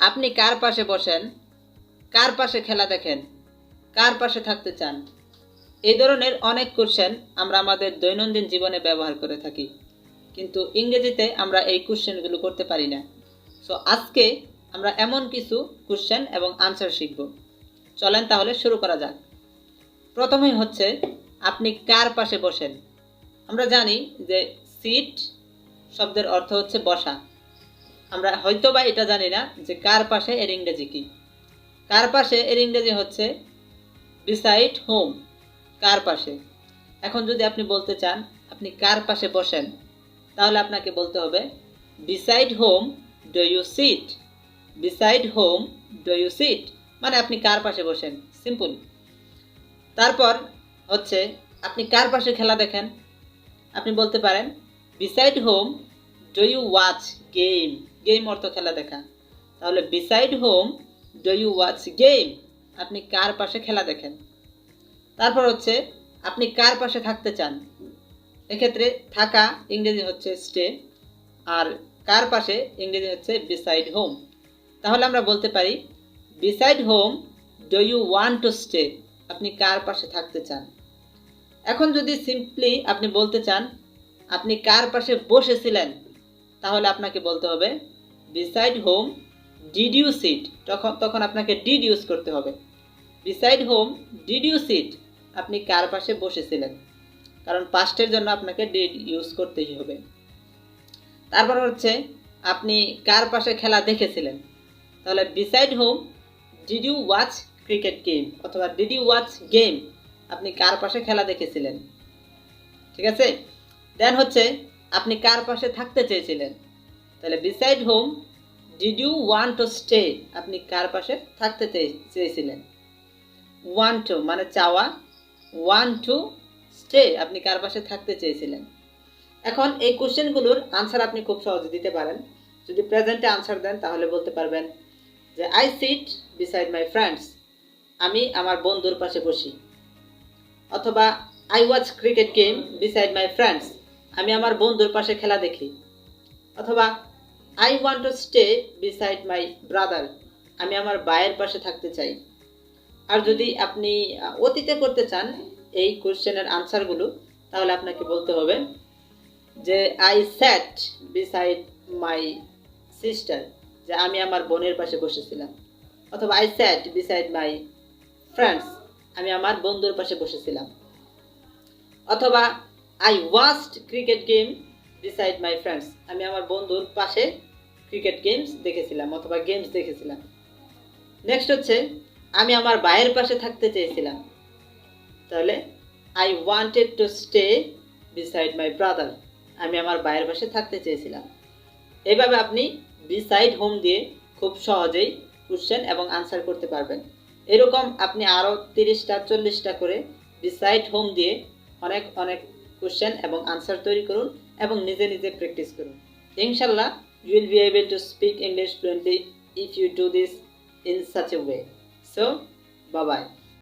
আপনি কার পাশে বসেন, কার পাশে খেলা দেখেন, কার পাশে থাকতে চান, এই ধরনের অনেক কোশ্চেন আমরা আমাদের দৈনন্দিন জীবনে ব্যবহার করে থাকি, কিন্তু ইংরেজিতে আমরা এই কোশ্চেনগুলো করতে পারি না। সো আজকে আমরা এমন কিছু কোশ্চেন এবং আনসার শিখব। চলেন তাহলে শুরু করা যাক। প্রথমেই হচ্ছে আপনি কার পাশে বসেন। আমরা জানি যে সিট শব্দের অর্থ হচ্ছে বসা। আমরা হয়তোবা এটা জানি না যে কার পাশে এর ইংরেজি কি। কার পাশে এর ইংরেজি হচ্ছে বিসাইড হোম, কার পাশে। এখন যদি আপনি বলতে চান আপনি কার পাশে বসেন, তাহলে আপনাকে বলতে হবে beside home do you sit, beside home do you sit, মানে আপনি কার পাশে বসেন, সিম্পল। তারপর হচ্ছে আপনি কার পাশে খেলা দেখেন, আপনি বলতে পারেন beside home do you watch game, game অর্থ খেলা দেখা, তাহলে beside home do you watch game, আপনি কার পাশে খেলা দেখেন। তারপর হচ্ছে আপনি কার পাশে থাকতে চান, এক্ষেত্রে থাকা ইংরেজি হচ্ছে স্টে, আর কার পাশে ইংরেজি হচ্ছে বিসাইড হোম। তাহলে আমরা বলতে পারি beside home do you want to stay, আপনি কার পাশে থাকতে চান। এখন যদি সিম্পলি আপনি বলতে চান আপনি কার পাশে বসেছিলেন, তাহলে আপনাকে বলতে হবে beside home did you sit, তখন আপনাকে ডিড ইউজ করতে হবে। Beside home did you sit, আপনি কার পাশে বসেছিলেন, কারণ পাস্টের জন্য আপনাকে ডিড ইউজ করতেই হবে। তারপর হচ্ছে আপনি কার পাশে খেলা দেখেছিলেন, তাহলে beside home did you watch cricket game অথবা ডিড ইউ ওয়াচ গেম, আপনি কার পাশে খেলা দেখেছিলেন। ঠিক আছে। দেন হচ্ছে আপনি কার পাশে থাকতে চেয়েছিলেন, তাহলে beside home did you want to stay, আপনি কার পাশে থাকতে চেয়েছিলেন। ওয়ান্ট টু মানে চাওয়া, ওয়ান্ট টু স্টে, আপনি কার পাশে থাকতে চেয়েছিলেন। এখন এই কোশ্চেনগুলোর আনসার আপনি খুব সহজে দিতে পারেন। যদি প্রেজেন্টে আনসার দেন তাহলে বলতে পারবেন যে I sit beside my friends, আমি আমার বন্ধুর পাশে বসি। অথবা I watch cricket game beside my friends, আমি আমার বন্ধুর পাশে খেলা দেখি। অথবা I want to stay beside my brother, আমি আমার ভাইয়ের পাশে থাকতে চাই। আর যদি আপনি অতীতে করতে চান এই কোশ্চেনের আনসারগুলো, তাহলে আপনাকে বলতে হবে যে I sat beside my sister, যে আমি আমার বোনের পাশে বসেছিলাম। অথবা I sat beside my friends, আমি আমার বন্ধুর পাশে বসেছিলাম। অথবা I watched cricket game beside my friends, আমি আমার বন্ধুর পাশে ক্রিকেট গেমস দেখেছিলাম অথবা গেমস দেখেছিলাম। নেক্সট হচ্ছে আমি আমার ভাইয়ের পাশে থাকতে চেয়েছিলাম, তাহলে I wanted to stay beside my brother, আমি আমার ভাইয়ের পাশে থাকতে চেয়েছিলাম। এইভাবে আপনি বিসাইড হোম দিয়ে খুব সহজেই কোশ্চেন এবং আনসার করতে পারবেন। এরকম আপনি আরও 30টা 40টা করে বিসাইড হোম দিয়ে অনেক অনেক কোশ্চেন এবং আনসার তৈরি করুন এবং নিজে নিজে প্র্যাকটিস করুন। ইনশাল্লাহ you will be able to speak English fluently if you do this in such a way. So, bye bye.